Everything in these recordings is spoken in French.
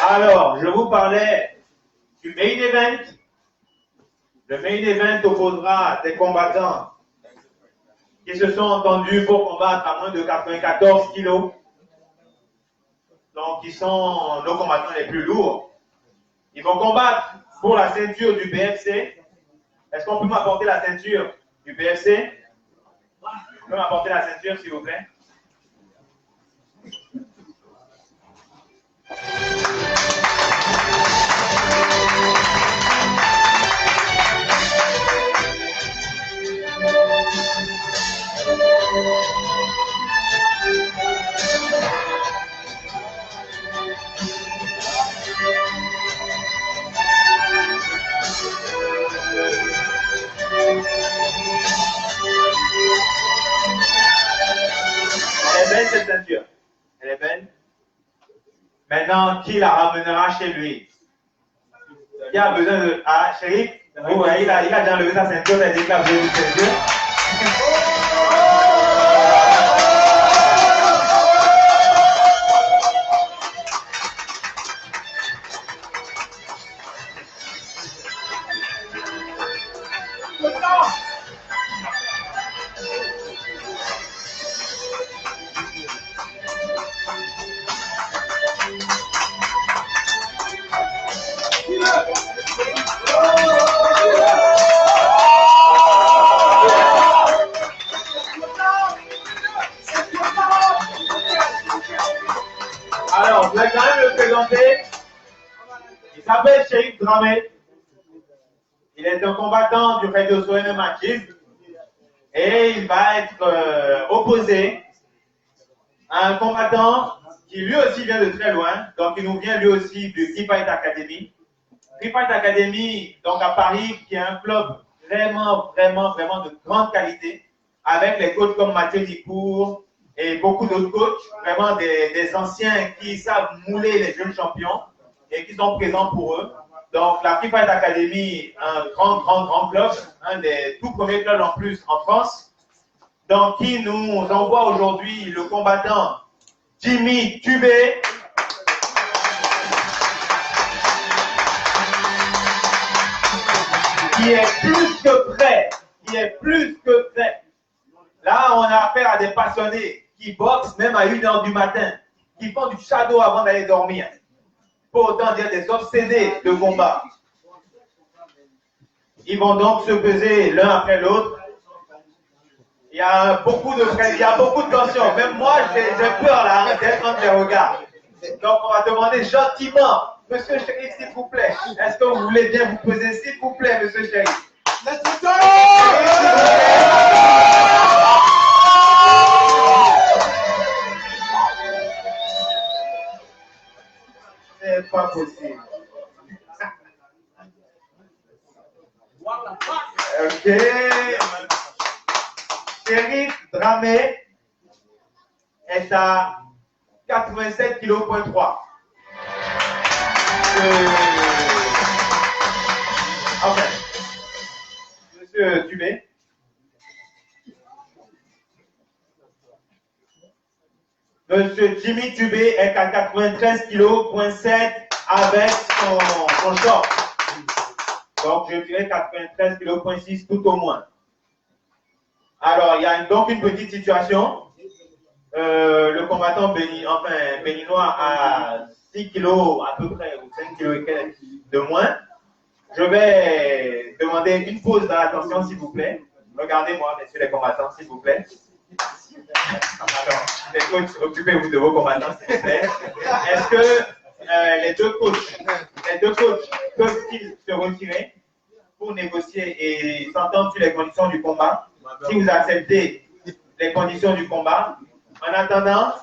Alors, je vous parlais du main event. Le main event opposera des combattants qui se sont entendus pour combattre à moins de 94 kilos. Donc, ils sont nos combattants les plus lourds. Ils vont combattre pour la ceinture du BFC. Est-ce qu'on peut m'apporter la ceinture du BFC? On peut m'apporter la ceinture, s'il vous plaît? Elle est belle cette ceinture. Elle est belle. Maintenant, qui la ramènera chez lui? Qui a besoin de... Ah, chérie, vous voyez, il a déjà levé sa ceinture, il a dit qu'il a besoin d'une ceinture. Alors, je vais quand même le présenter. Il s'appelle Shérif Dramé. Il est un combattant du Redoso MMA Kids. Et il va être opposé à un combattant qui lui aussi vient de très loin. Donc, il nous vient lui aussi du Free Fight Academy. Free Fight Academy, donc à Paris, qui est un club vraiment de grande qualité, avec les coachs comme Mathieu Nicourt et beaucoup d'autres coachs, vraiment des anciens qui savent mouler les jeunes champions et qui sont présents pour eux. Donc la Free Fight Academy, un grand club, un des tout premiers clubs en plus en France, donc qui nous envoie aujourd'hui le combattant Jimmy Tubé. Qui est plus que prêt. Là, on a affaire à des passionnés qui boxent même à 1h du matin, qui font du shadow avant d'aller dormir. Pour autant dire des obsédés de combat. Ils vont donc se peser l'un après l'autre. Il y a beaucoup de il y a beaucoup de tension. Même moi, j'ai peur là d'être entre les regards. Donc, on va demander gentiment, Monsieur Shérif, s'il vous plaît, est-ce que vous voulez bien vous poser, s'il vous plaît, Monsieur Shérif? Let's go! C'est pas possible. Ok. Shérif Dramé est à 87 kg. Enfin, Monsieur Tubé. Monsieur Jimmy Tubé est à 93 kg,7 avec son short. Donc, je dirais 93 kg,6 tout au moins. Alors, il y a donc une petite situation. Le combattant béninois a 6 kg à peu près, ou 5 kg de moins. Je vais demander une pause dans l'attention, s'il vous plaît. Regardez-moi, messieurs les combattants, s'il vous plaît. Alors, les coachs, occupez-vous de vos combattants, s'il vous plaît. Est-ce que les deux coachs peuvent-ils se retirer pour négocier et s'entendre sur les conditions du combat? Si vous acceptez les conditions du combat, en attendant,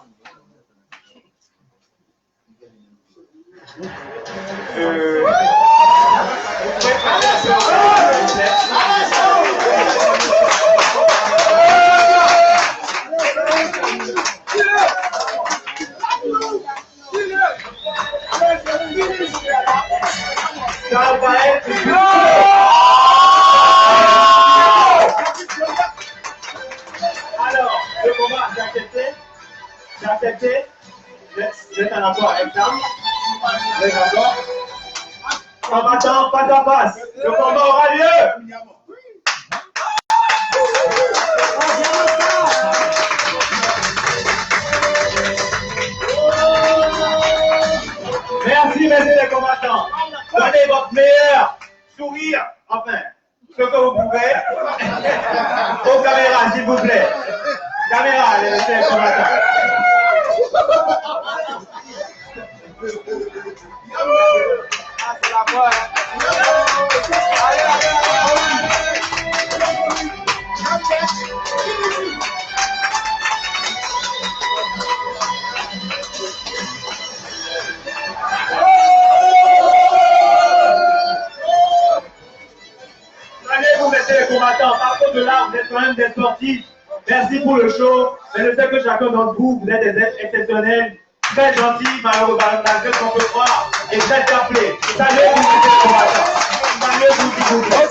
ça va être alors, le combat, j'ai accepté. Vous êtes en accord avec ça? D'accord. Combattant, pas en face. Le combat aura lieu. Merci, messieurs les combattants. Donnez votre meilleur sourire, enfin, ce que vous pouvez, aux caméras, s'il vous plaît. Caméra, messieurs les combattants. Ah, c'est la voix. Allez, vous mettez les combattants. Par contre, là, vous êtes quand même des sportifs. Merci pour le show. Mais je sais que chacun d'entre vous, vous êtes des êtres exceptionnels, très gentils, malgré ce qu'on peut croire, et très fair-play. Salut, vous mettez les combattants. Salut, vous, s'il vous plaît.